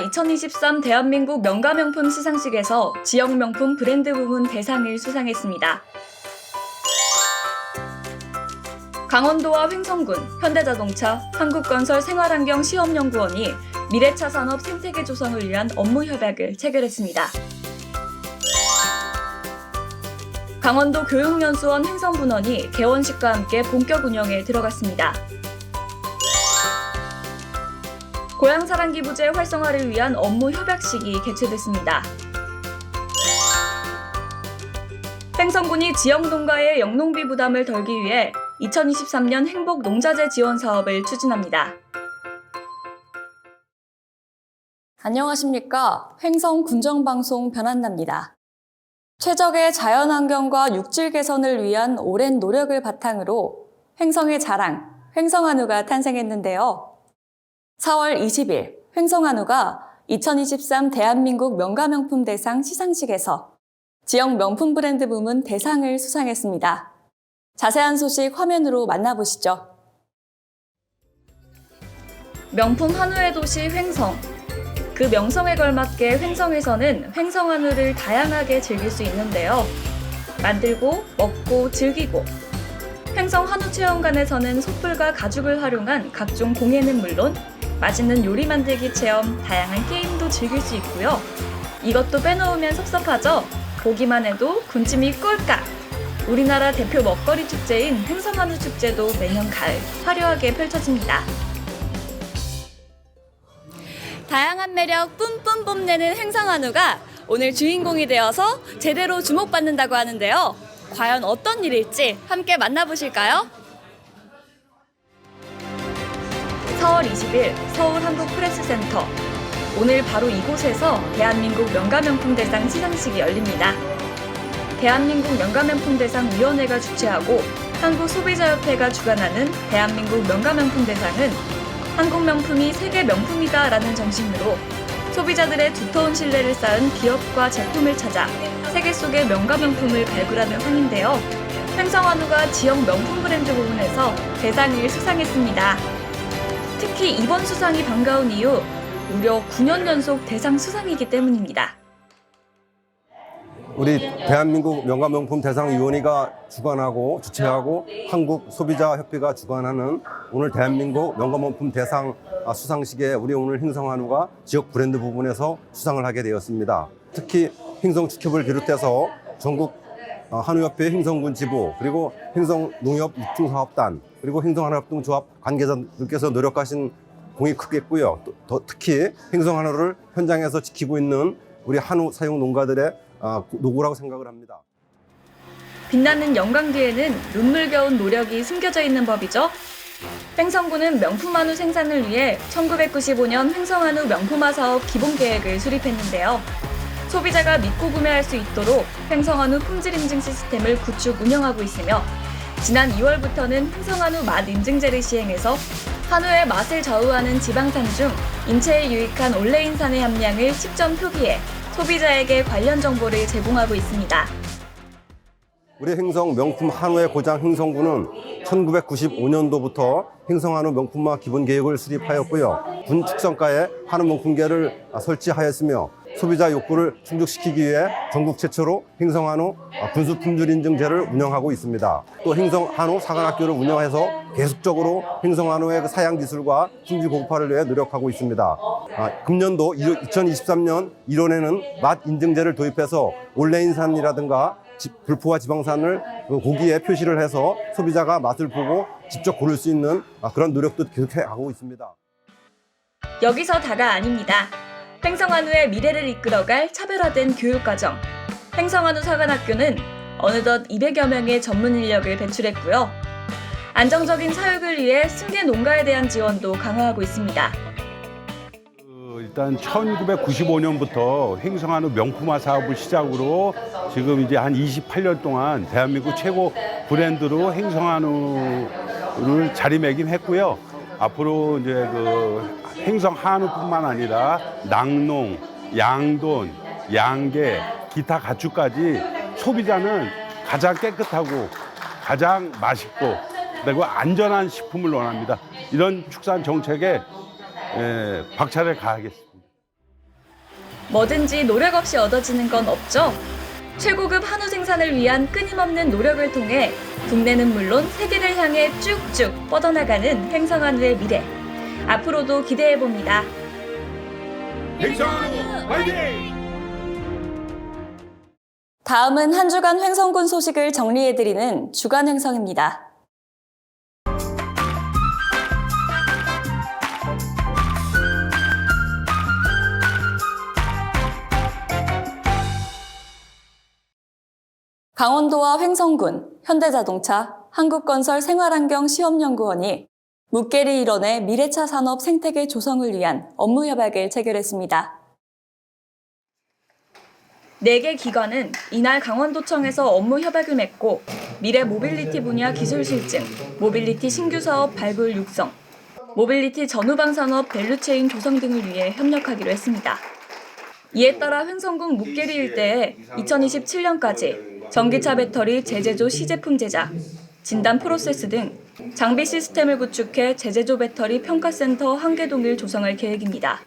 2023 대한민국 명가명품 시상식에서 지역 명품 브랜드 부문 대상을 수상했습니다. 강원도와 횡성군, 현대자동차, 한국건설 생활환경 시험연구원이 미래차 산업 생태계 조성을 위한 업무 협약을 체결했습니다. 강원도 교육연수원 횡성분원이 개원식과 함께 본격 운영에 들어갔습니다. 고향사랑기부제 활성화를 위한 업무 협약식이 개최됐습니다. 횡성군이 지역 농가의 영농비 부담을 덜기 위해 2023년 행복 농자재 지원 사업을 추진합니다. 안녕하십니까. 횡성 군정방송 변한나입니다. 최적의 자연환경과 육질 개선을 위한 오랜 노력을 바탕으로 횡성의 자랑, 횡성한우가 탄생했는데요. 4월 20일 횡성한우가 2023 대한민국 명가명품 대상 시상식에서 지역 명품 브랜드 부문 대상을 수상했습니다. 자세한 소식 화면으로 만나보시죠. 명품 한우의 도시 횡성. 그 명성에 걸맞게 횡성에서는 횡성한우를 다양하게 즐길 수 있는데요. 만들고, 먹고, 즐기고. 횡성 한우체험관에서는 솥불과 가죽을 활용한 각종 공예는 물론 맛있는 요리 만들기 체험, 다양한 게임도 즐길 수 있고요. 이것도 빼놓으면 섭섭하죠? 보기만 해도 군침이 꼴깍! 우리나라 대표 먹거리 축제인 횡성한우 축제도 매년 가을 화려하게 펼쳐집니다. 다양한 매력 뿜뿜 뽐내는 횡성한우가 오늘 주인공이 되어서 제대로 주목받는다고 하는데요. 과연 어떤 일일지 함께 만나보실까요? 4월 20일 서울 한국프레스센터. 오늘 바로 이곳에서 대한민국 명가명품 대상 시상식이 열립니다. 대한민국 명가명품 대상 위원회가 주최하고 한국소비자협회가 주관하는 대한민국 명가명품 대상은 한국 명품이 세계 명품이다라는 정신으로 소비자들의 두터운 신뢰를 쌓은 기업과 제품을 찾아 세계 속의 명가명품을 발굴하는 상인데요. 횡성한우가 지역 명품 브랜드 부문에서 대상을 수상했습니다. 특히 이번 수상이 반가운 이유, 무려 9년 연속 대상 수상이기 때문입니다. 우리 대한민국 명가명품 대상위원회가 주관하고 주최하고 한국소비자협회가 주관하는 오늘 대한민국 명가명품 대상 수상식에 우리 오늘 횡성한우가 지역 브랜드 부분에서 수상을 하게 되었습니다. 특히 횡성축협을 비롯해서 전국 한우협회 횡성군 지부, 그리고 횡성농협 육중사업단, 그리고 횡성한우협동조합 관계자들께서 노력하신 공이 크겠고요. 더 특히 횡성한우를 현장에서 지키고 있는 우리 한우 사육 농가들의 노고라고 생각을 합니다. 빛나는 영광 뒤에는 눈물겨운 노력이 숨겨져 있는 법이죠. 횡성군은 명품 한우 생산을 위해 1995년 횡성한우 명품화 사업 기본계획을 수립했는데요. 소비자가 믿고 구매할 수 있도록 횡성한우 품질 인증 시스템을 구축 운영하고 있으며 지난 2월부터는 횡성한우 맛 인증제를 시행해서 한우의 맛을 좌우하는 지방산 중 인체에 유익한 올레인산의 함량을 직접 표기해 소비자에게 관련 정보를 제공하고 있습니다. 우리 횡성 명품 한우의 고장 횡성군은 1995년도부터 횡성한우 명품화 기본계획을 수립하였고요. 군 축성가에 한우 명품계를 설치하였으며 소비자 욕구를 충족시키기 위해 전국 최초로 횡성한우 군수 품질 인증제를 운영하고 있습니다. 또 횡성한우 사관학교를 운영해서 계속적으로 횡성한우의 사양 기술과 품질 고급화를 위해 노력하고 있습니다. 금년도 2023년 1월에는 맛 인증제를 도입해서 올레인산이라든가 불포화 지방산을 고기에 표시를 해서 소비자가 맛을 보고 직접 고를 수 있는 그런 노력도 계속하고 있습니다. 여기서 다가 아닙니다. 횡성한우의 미래를 이끌어갈 차별화된 교육과정. 횡성한우 사관학교는 어느덧 200여 명의 전문 인력을 배출했고요. 안정적인 사육을 위해 승계 농가에 대한 지원도 강화하고 있습니다. 일단 1995년부터 횡성한우 명품화 사업을 시작으로 지금 이제 한 28년 동안 대한민국 최고 브랜드로 횡성한우를 자리매김했고요. 앞으로 이제 그 횡성한우뿐만 아니라 낙농, 양돈, 양계, 기타 가축까지 소비자는 가장 깨끗하고 가장 맛있고 그리고 안전한 식품을 원합니다. 이런 축산 정책에 박차를 가하겠습니다. 뭐든지 노력 없이 얻어지는 건 없죠? 최고급 한우 생산을 위한 끊임없는 노력을 통해 국내는 물론 세계를 향해 쭉쭉 뻗어나가는 횡성한우의 미래. 앞으로도 기대해봅니다. 행성한우 화이팅! 다음은 한 주간 횡성군 소식을 정리해드리는 주간 횡성입니다. 강원도와 횡성군, 현대자동차, 한국건설 생활환경 시험연구원이 묵계리 일원의 미래차 산업 생태계 조성을 위한 업무 협약을 체결했습니다. 4개 기관은 이날 강원도청에서 업무 협약을 맺고 미래 모빌리티 분야 기술 실증, 모빌리티 신규 사업 발굴 육성, 모빌리티 전후방 산업 밸류체인 조성 등을 위해 협력하기로 했습니다. 이에 따라 횡성군 묵계리 일대에 2027년까지 전기차 배터리 재제조 시제품 제작, 진단 프로세스 등 장비 시스템을 구축해 재제조 배터리 평가센터 1개 동을 조성할 계획입니다.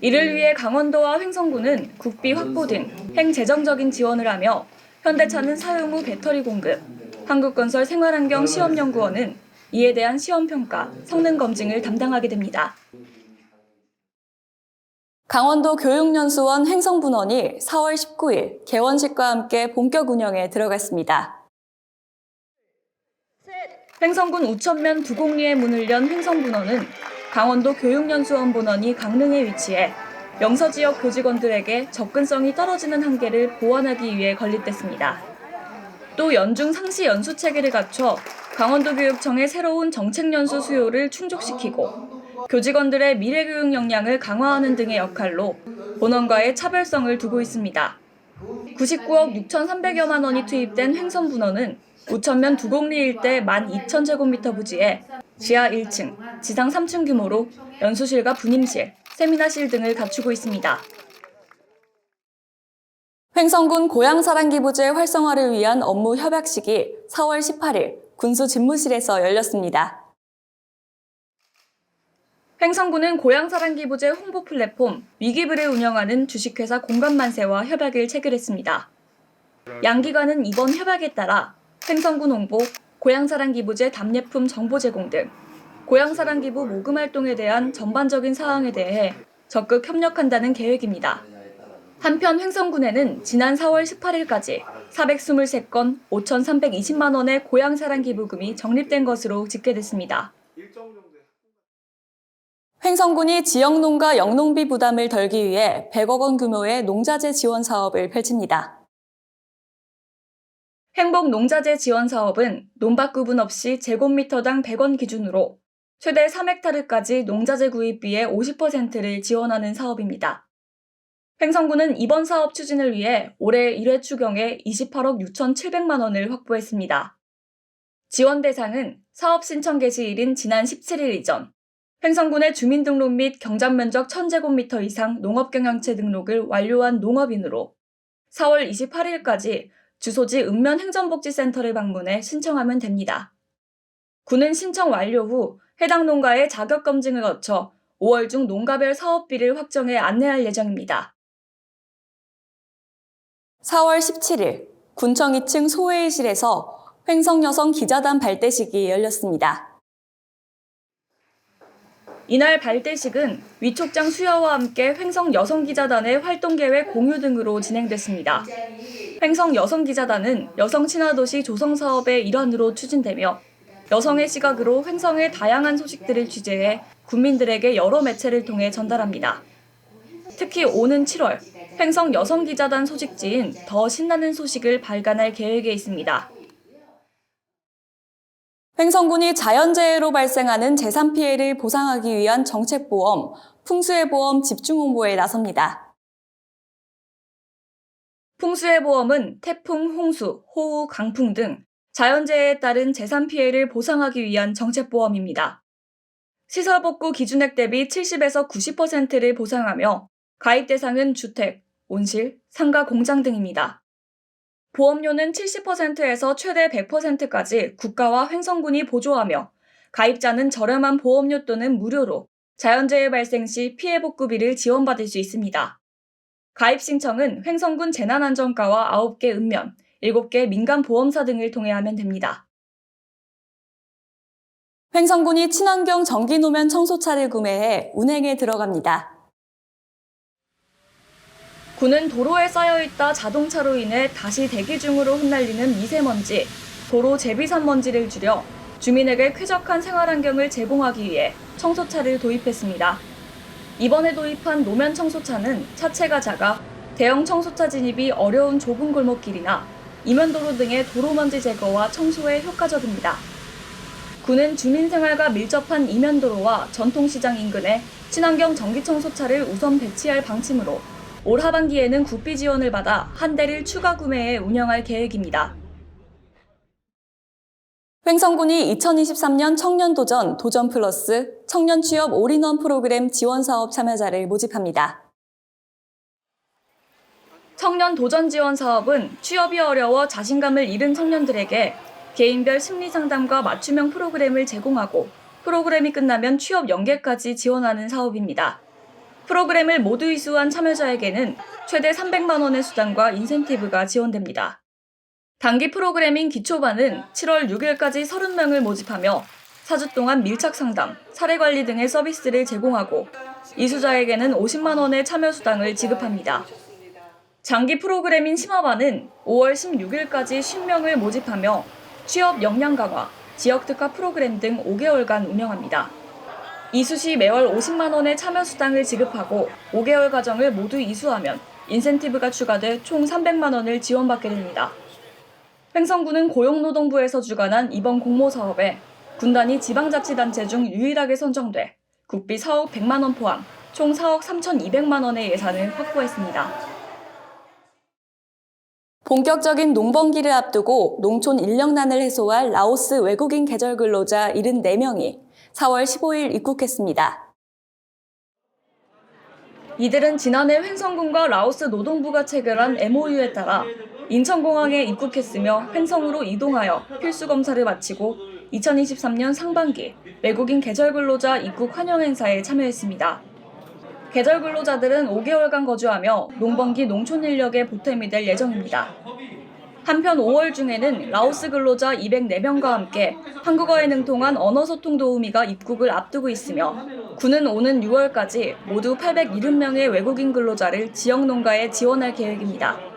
이를 위해 강원도와 횡성군은 국비 확보 등 행재정적인 지원을 하며 현대차는 사용 후 배터리 공급, 한국건설 생활환경 시험연구원은 이에 대한 시험평가, 성능 검증을 담당하게 됩니다. 강원도 교육연수원 횡성분원이 4월 19일 개원식과 함께 본격 운영에 들어갔습니다. 횡성군 우천면 두곡리에 문을 연 횡성분원은 강원도 교육연수원 본원이 강릉에 위치해 영서지역 교직원들에게 접근성이 떨어지는 한계를 보완하기 위해 건립됐습니다. 또 연중 상시 연수 체계를 갖춰 강원도교육청의 새로운 정책연수 수요를 충족시키고 교직원들의 미래교육 역량을 강화하는 등의 역할로 본원과의 차별성을 두고 있습니다. 99억 6,300여만 원이 투입된 횡성분원은 우천면 두곡리 일대 12,000제곱미터 부지에 지하 1층, 지상 3층 규모로 연수실과 분임실, 세미나실 등을 갖추고 있습니다. 횡성군 고향사랑기 부재 활성화를 위한 업무 협약식이 4월 18일 군수 집무실에서 열렸습니다. 횡성군은 고향사랑기 부재 홍보 플랫폼 위기블을 운영하는 주식회사 공감만세와 협약을 체결했습니다. 양 기관은 이번 협약에 따라 횡성군 홍보, 고향사랑기부제 답례품 정보 제공 등 고향사랑기부 모금 활동에 대한 전반적인 사항에 대해 적극 협력한다는 계획입니다. 한편 횡성군에는 지난 4월 18일까지 423건 5,320만 원의 고향사랑기부금이 적립된 것으로 집계됐습니다. 횡성군이 지역농가 영농비 부담을 덜기 위해 100억 원 규모의 농자재 지원 사업을 펼칩니다. 행복 농자재 지원 사업은 논밭 구분 없이 제곱미터당 100원 기준으로 최대 3헥타르까지 농자재 구입비의 50%를 지원하는 사업입니다. 횡성군은 이번 사업 추진을 위해 올해 1회 추경에 28억 6,700만 원을 확보했습니다. 지원 대상은 사업 신청 개시일인 지난 17일 이전, 횡성군의 주민등록 및 경작면적 1,000제곱미터 이상 농업경영체 등록을 완료한 농업인으로 4월 28일까지 주소지 읍면행정복지센터를 방문해 신청하면 됩니다. 군은 신청 완료 후 해당 농가의 자격검증을 거쳐 5월 중 농가별 사업비를 확정해 안내할 예정입니다. 4월 17일 군청 2층 소회의실에서 횡성여성 기자단 발대식이 열렸습니다. 이날 발대식은 위촉장 수여와 함께 횡성 여성기자단의 활동계획 공유 등으로 진행됐습니다. 횡성 여성기자단은 여성 친화도시 조성 사업의 일환으로 추진되며 여성의 시각으로 횡성의 다양한 소식들을 취재해 국민들에게 여러 매체를 통해 전달합니다. 특히 오는 7월 횡성 여성기자단 소식지인 더 신나는 소식을 발간할 계획에 있습니다. 횡성군이 자연재해로 발생하는 재산 피해를 보상하기 위한 정책보험, 풍수해보험 집중홍보에 나섭니다. 풍수해보험은 태풍, 홍수, 호우, 강풍 등 자연재해에 따른 재산 피해를 보상하기 위한 정책보험입니다. 시설복구 기준액 대비 70에서 90%를 보상하며 가입 대상은 주택, 온실, 상가, 공장 등입니다. 보험료는 70%에서 최대 100%까지 국가와 횡성군이 보조하며 가입자는 저렴한 보험료 또는 무료로 자연재해 발생 시 피해 복구비를 지원받을 수 있습니다. 가입 신청은 횡성군 재난안전과와 9개 읍면, 7개 민간보험사 등을 통해 하면 됩니다. 횡성군이 친환경 전기노면 청소차를 구매해 운행에 들어갑니다. 군은 도로에 쌓여있다 자동차로 인해 다시 대기 중으로 흩날리는 미세먼지, 도로 제비산 먼지를 줄여 주민에게 쾌적한 생활환경을 제공하기 위해 청소차를 도입했습니다. 이번에 도입한 노면 청소차는 차체가 작아 대형 청소차 진입이 어려운 좁은 골목길이나 이면도로 등의 도로먼지 제거와 청소에 효과적입니다. 군은 주민생활과 밀접한 이면도로와 전통시장 인근에 친환경 전기청소차를 우선 배치할 방침으로 올 하반기에는 국비 지원을 받아 한 대를 추가 구매해 운영할 계획입니다. 횡성군이 2023년 청년도전 도전플러스 청년취업 올인원 프로그램 지원사업 참여자를 모집합니다. 청년도전 지원 사업은 취업이 어려워 자신감을 잃은 청년들에게 개인별 심리상담과 맞춤형 프로그램을 제공하고 프로그램이 끝나면 취업 연계까지 지원하는 사업입니다. 프로그램을 모두 이수한 참여자에게는 최대 300만 원의 수당과 인센티브가 지원됩니다. 단기 프로그램인 기초반은 7월 6일까지 30명을 모집하며 4주 동안 밀착 상담, 사례 관리 등의 서비스를 제공하고 이수자에게는 50만 원의 참여 수당을 지급합니다. 장기 프로그램인 심화반은 5월 16일까지 10명을 모집하며 취업 역량 강화, 지역 특화 프로그램 등 5개월간 운영합니다. 이수 시 매월 50만 원의 참여 수당을 지급하고 5개월 과정을 모두 이수하면 인센티브가 추가돼 총 300만 원을 지원받게 됩니다. 횡성군은 고용노동부에서 주관한 이번 공모사업에 군단이 지방자치단체 중 유일하게 선정돼 국비 4억 100만 원 포함 총 4억 3,200만 원의 예산을 확보했습니다. 본격적인 농번기를 앞두고 농촌 인력난을 해소할 라오스 외국인 계절 근로자 74명이 4월 15일 입국했습니다. 이들은 지난해 횡성군과 라오스 노동부가 체결한 MOU에 따라 인천공항에 입국했으며 횡성으로 이동하여 필수 검사를 마치고 2023년 상반기 외국인 계절 근로자 입국 환영 행사에 참여했습니다. 계절 근로자들은 5개월간 거주하며 농번기 농촌 인력의 보탬이 될 예정입니다. 한편 5월 중에는 라오스 근로자 204명과 함께 한국어에 능통한 언어소통 도우미가 입국을 앞두고 있으며 군은 오는 6월까지 모두 870명의 외국인 근로자를 지역 농가에 지원할 계획입니다.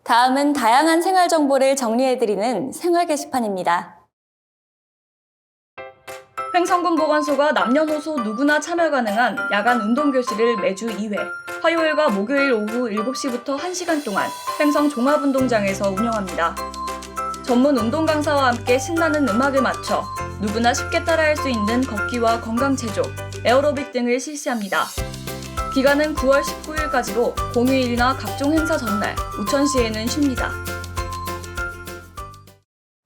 다음은 다양한 생활 정보를 정리해드리는 생활 게시판입니다. 횡성군 보건소가 남녀노소 누구나 참여 가능한 야간 운동교실을 매주 2회, 화요일과 목요일 오후 7시부터 1시간 동안 횡성 종합운동장에서 운영합니다. 전문 운동 강사와 함께 신나는 음악을 맞춰 누구나 쉽게 따라할 수 있는 걷기와 건강체조, 에어로빅 등을 실시합니다. 기간은 9월 19일까지로 공휴일이나 각종 행사 전날, 우천시에는 쉽니다.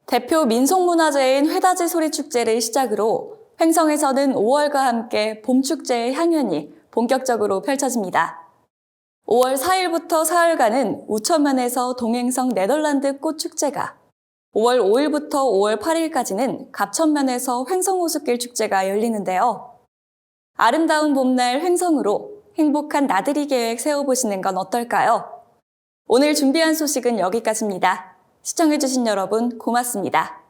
대표 민속문화재인 회다지 소리축제를 시작으로 횡성에서는 5월과 함께 봄축제의 향연이 본격적으로 펼쳐집니다. 5월 4일부터 사흘간은 우천면에서 동행성 네덜란드 꽃축제가, 5월 5일부터 5월 8일까지는 갑천면에서 횡성호숫길 축제가 열리는데요. 아름다운 봄날 횡성으로 행복한 나들이 계획 세워보시는 건 어떨까요? 오늘 준비한 소식은 여기까지입니다. 시청해주신 여러분 고맙습니다.